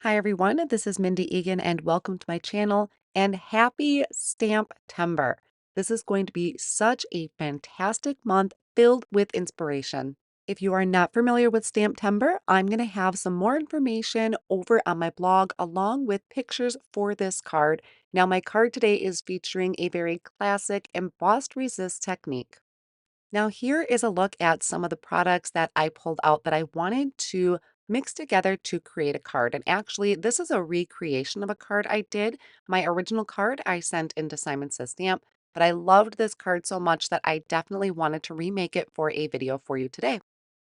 Hi everyone, this is Mindy Eggen and welcome to my channel and happy Stamptember. This is going to be such a fantastic month filled with inspiration. If you are not familiar with Stamptember, I'm going to have some more information over on my blog along with pictures for this card. Now my card today is featuring a very classic embossed resist technique. Now, here is a look at some of the products that I pulled out that I wanted to mix together to create a card. And actually, this is a recreation of a card I did. My original card I sent into Simon Says Stamp, but I loved this card so much that I definitely wanted to remake it for a video for you today.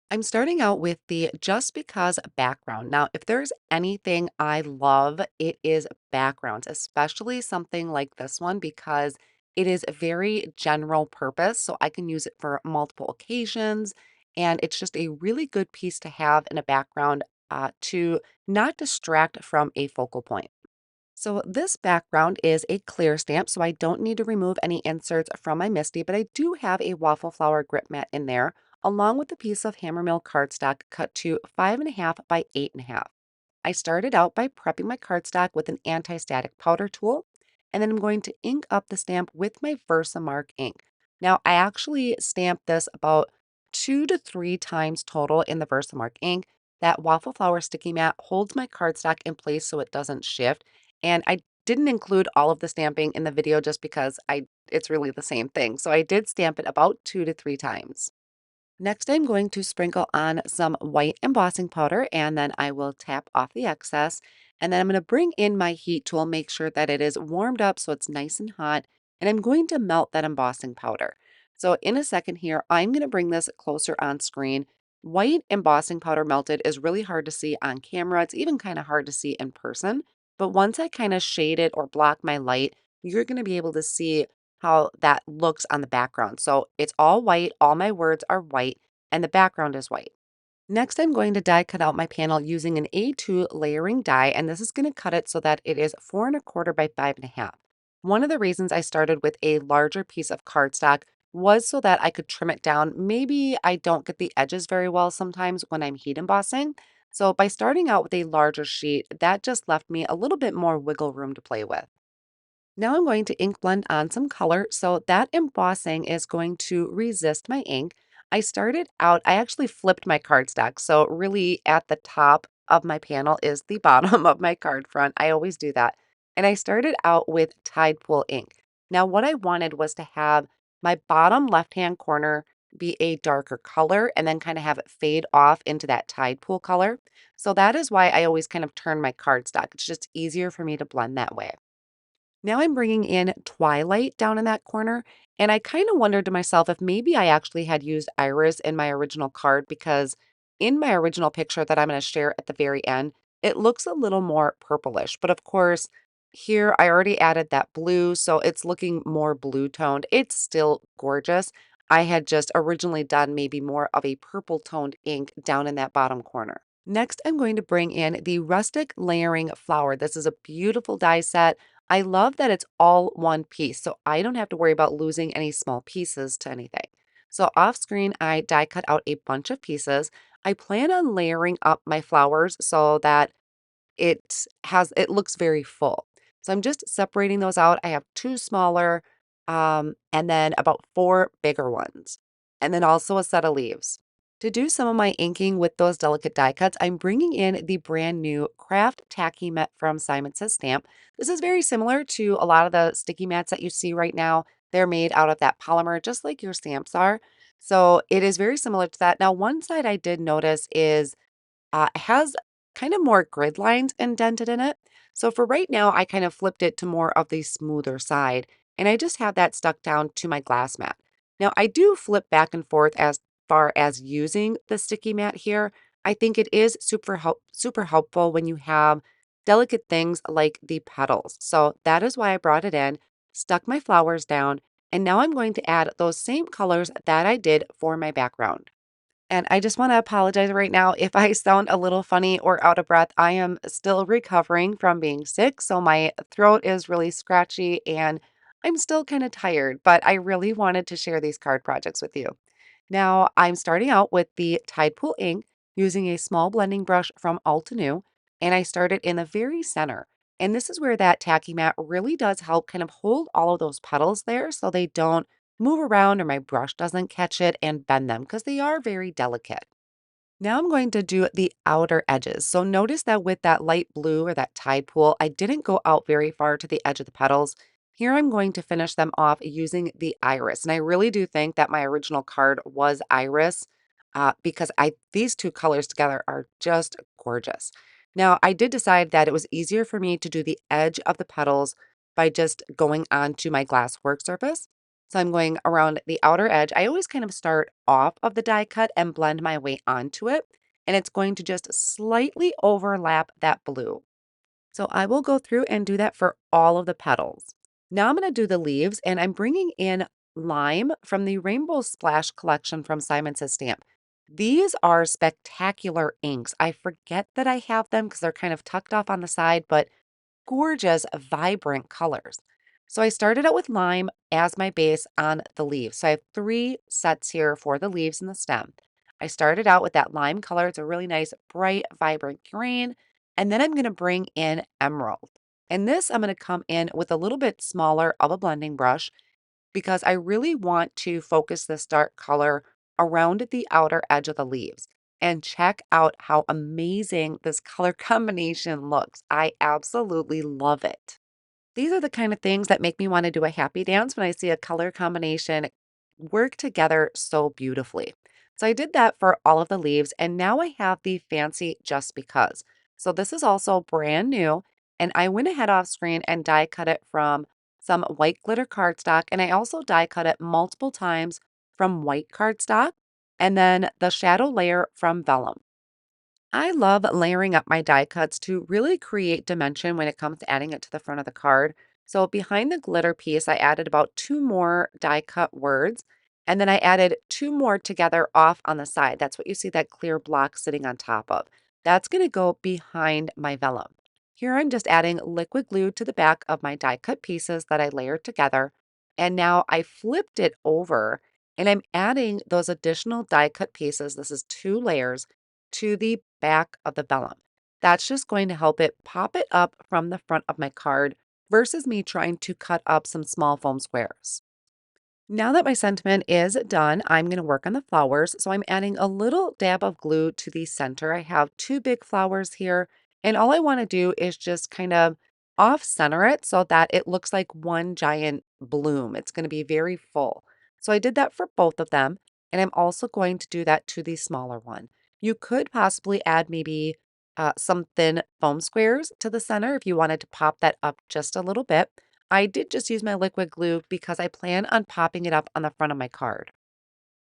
I'm starting out with the Just Because background. Now, if there's anything I love, it is backgrounds, especially something like this one because it is a very general purpose. So I can use it for multiple occasions. And it's just a really good piece to have in a background to not distract from a focal point. So this background is a clear stamp, so I don't need to remove any inserts from my Misti, but I do have a waffle flower grip mat in there, along with a piece of Hammermill cardstock cut to 5.5 by 8.5. I started out by prepping my cardstock with an anti-static powder tool, and then I'm going to ink up the stamp with my Versamark ink. Now, I actually stamped this about 2 to 3 times total in the Versamark ink. That waffle flower sticky mat holds my cardstock in place so it doesn't shift, and I didn't include all of the stamping in the video just because it's really the same thing. So I did stamp it about 2 to 3 times. Next, I'm going to sprinkle on some white embossing powder and then I will tap off the excess. And then I'm going to bring in my heat tool, make sure that it is warmed up so it's nice and hot. And I'm going to melt that embossing powder. So in a second here, I'm going to bring this closer on screen. White embossing powder melted is really hard to see on camera. It's even kind of hard to see in person. But once I kind of shade it or block my light, you're going to be able to see how that looks on the background. So it's all white, all my words are white, and the background is white. Next, I'm going to die cut out my panel using an A2 layering die, and this is going to cut it so that it is 4.25 by 5.5. One of the reasons I started with a larger piece of cardstock was so that I could trim it down. Maybe I don't get the edges very well sometimes when I'm heat embossing. So by starting out with a larger sheet, that just left me a little bit more wiggle room to play with. Now I'm going to ink blend on some color. So that embossing is going to resist my ink. I started out, I actually flipped my cardstock. So really at the top of my panel is the bottom of my card front. I always do that. And I started out with Tide Pool ink. Now what I wanted was to have my bottom left-hand corner be a darker color and then kind of have it fade off into that Tide Pool color. So that is why I always kind of turn my cardstock. It's just easier for me to blend that way. Now I'm bringing in Twilight down in that corner, and I kind of wondered to myself if maybe I actually had used Iris in my original card because in my original picture that I'm going to share at the very end, it looks a little more purplish. But of course, here I already added that blue, so it's looking more blue toned. It's still gorgeous. I had just originally done maybe more of a purple toned ink down in that bottom corner. Next, I'm going to bring in the Rustic Layering Flower. This is a beautiful die set. I love that it's all one piece, so I don't have to worry about losing any small pieces to anything. So off screen, I die cut out a bunch of pieces. I plan on layering up my flowers so that it looks very full. So I'm just separating those out. I have two smaller, and then about four bigger ones, and then also a set of leaves. To do some of my inking with those delicate die cuts, I'm bringing in the brand new Craft Tacky Mat from Simon Says Stamp. This is very similar to a lot of the sticky mats that you see right now. They're made out of that polymer, just like your stamps are. So it is very similar to that. Now, one side I did notice is has kind of more grid lines indented in it. So for right now, I kind of flipped it to more of the smoother side, and I just have that stuck down to my glass mat. Now I do flip back and forth as far as using the sticky mat here. I think it is super helpful when you have delicate things like the petals. So that is why I brought it in, stuck my flowers down, and now I'm going to add those same colors that I did for my background. And I just want to apologize right now if I sound a little funny or out of breath. I am still recovering from being sick, so my throat is really scratchy and I'm still kind of tired, but I really wanted to share these card projects with you. Now, I'm starting out with the Tide Pool ink using a small blending brush from Altenew, and I started in the very center. And this is where that tacky mat really does help kind of hold all of those petals there so they don't move around or my brush doesn't catch it and bend them because they are very delicate. Now I'm going to do the outer edges. So notice that with that light blue or that tide pool, I didn't go out very far to the edge of the petals. Here I'm going to finish them off using the iris. And I really do think that my original card was iris because these two colors together are just gorgeous. Now I did decide that it was easier for me to do the edge of the petals by just going onto my glass work surface. So I'm going around the outer edge. I always kind of start off of the die cut and blend my way onto it. And it's going to just slightly overlap that blue. So I will go through and do that for all of the petals. Now I'm going to do the leaves and I'm bringing in lime from the Rainbow Splash collection from Simon Says Stamp. These are spectacular inks. I forget that I have them because they're kind of tucked off on the side, but gorgeous, vibrant colors. So I started out with lime as my base on the leaves. So I have 3 sets here for the leaves and the stem. I started out with that lime color. It's a really nice, bright, vibrant green. And then I'm going to bring in emerald. And this I'm going to come in with a little bit smaller of a blending brush because I really want to focus this dark color around the outer edge of the leaves. And check out how amazing this color combination looks. I absolutely love it. These are the kind of things that make me want to do a happy dance when I see a color combination work together so beautifully. So I did that for all of the leaves, and now I have the fancy Just Because. So this is also brand new, and I went ahead off screen and die cut it from some white glitter cardstock, and I also die cut it multiple times from white cardstock, and then the shadow layer from Vellum. I love layering up my die cuts to really create dimension when it comes to adding it to the front of the card. So behind the glitter piece, I added about 2 more die cut words, and then I added 2 more together off on the side. That's what you see that clear block sitting on top of. That's going to go behind my vellum. Here I'm just adding liquid glue to the back of my die cut pieces that I layered together. And now I flipped it over and I'm adding those additional die cut pieces. This is 2 layers to the back of the vellum. That's just going to help it pop it up from the front of my card versus me trying to cut up some small foam squares. Now that my sentiment is done, I'm going to work on the flowers. So I'm adding a little dab of glue to the center. I have 2 big flowers here, and all I want to do is just kind of off center it so that it looks like one giant bloom. It's going to be very full. So I did that for both of them, and I'm also going to do that to the smaller one. You could possibly add maybe some thin foam squares to the center if you wanted to pop that up just a little bit. I did just use my liquid glue because I plan on popping it up on the front of my card.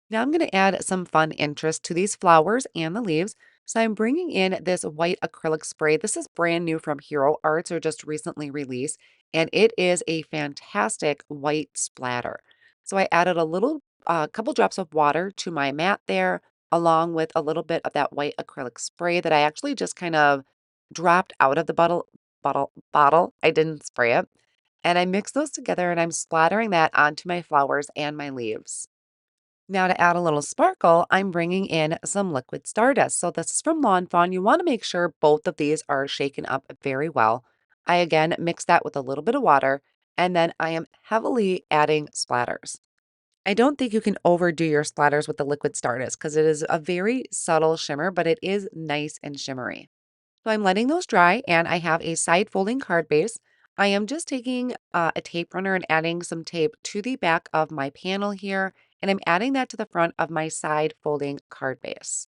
Now I'm going to add some fun interest to these flowers and the leaves. So I'm bringing in this white acrylic spray. This is brand new from Hero Arts or just recently released, and it is a fantastic white splatter. So I added a little, couple drops of water to my mat there, along with a little bit of that white acrylic spray that I actually just kind of dropped out of the bottle. I didn't spray it. And I mix those together and I'm splattering that onto my flowers and my leaves. Now to add a little sparkle, I'm bringing in some liquid Stardust. So this is from Lawn Fawn. You want to make sure both of these are shaken up very well. I again mix that with a little bit of water and then I am heavily adding splatters. I don't think you can overdo your splatters with the liquid Stardust because it is a very subtle shimmer, but it is nice and shimmery. So I'm letting those dry and I have a side folding card base. I am just taking a tape runner and adding some tape to the back of my panel here, and I'm adding that to the front of my side folding card base.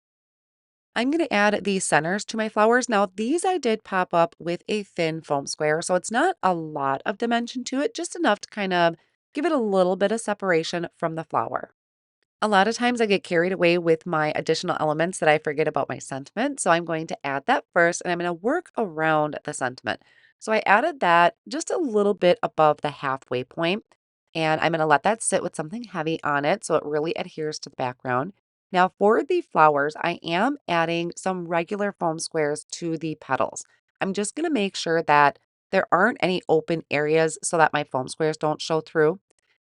I'm going to add the centers to my flowers. Now, these I did pop up with a thin foam square, so it's not a lot of dimension to it, just enough to kind of give it a little bit of separation from the flower. A lot of times I get carried away with my additional elements that I forget about my sentiment. So I'm going to add that first and I'm going to work around the sentiment. So I added that just a little bit above the halfway point, and I'm going to let that sit with something heavy on it so it really adheres to the background. Now for the flowers, I am adding some regular foam squares to the petals. I'm just going to make sure that there aren't any open areas so that my foam squares don't show through.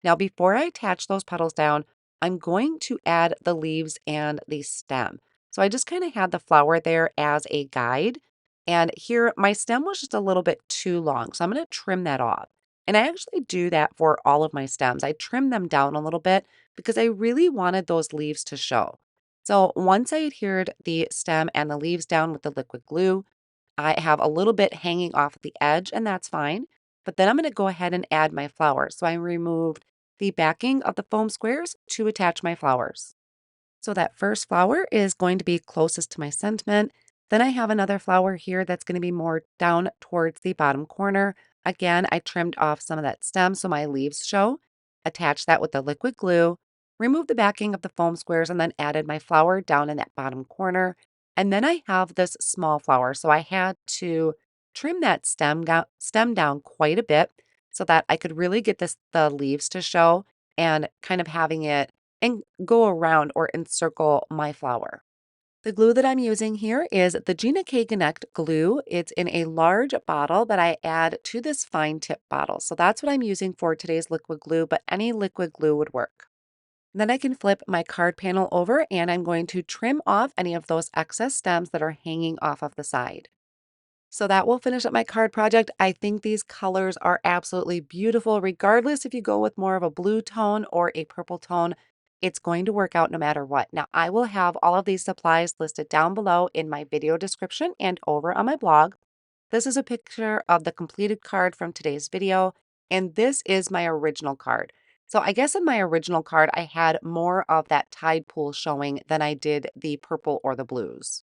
Now before I attach those petals down, I'm going to add the leaves and the stem. So I just kind of had the flower there as a guide. And here, my stem was just a little bit too long, so I'm going to trim that off. And I actually do that for all of my stems. I trim them down a little bit because I really wanted those leaves to show. So once I adhered the stem and the leaves down with the liquid glue, I have a little bit hanging off the edge, and that's fine. But then I'm going to go ahead and add my flowers. So I removed the backing of the foam squares to attach my flowers. So that first flower is going to be closest to my sentiment. Then I have another flower here that's going to be more down towards the bottom corner. Again, I trimmed off some of that stem so my leaves show. Attached that with the liquid glue, removed the backing of the foam squares, and then added my flower down in that bottom corner. And then I have this small flower. So I had to trim that stem down quite a bit so that I could really get the leaves to show and kind of having it and go around or encircle my flower. The glue that I'm using here is the Gina K Connect glue. It's in a large bottle that I add to this fine tip bottle. So that's what I'm using for today's liquid glue, but any liquid glue would work. Then I can flip my card panel over and I'm going to trim off any of those excess stems that are hanging off of the side. So that will finish up my card project. I think these colors are absolutely beautiful, regardless if you go with more of a blue tone or a purple tone. It's going to work out no matter what. Now, I will have all of these supplies listed down below in my video description and over on my blog. This is a picture of the completed card from today's video, and this is my original card. So I guess in my original card, I had more of that tide pool showing than I did the purple or the blues.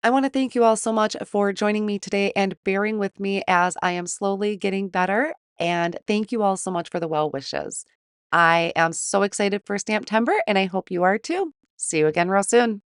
I want to thank you all so much for joining me today and bearing with me as I am slowly getting better. And thank you all so much for the well wishes. I am so excited for Stamptember, and I hope you are too. See you again real soon.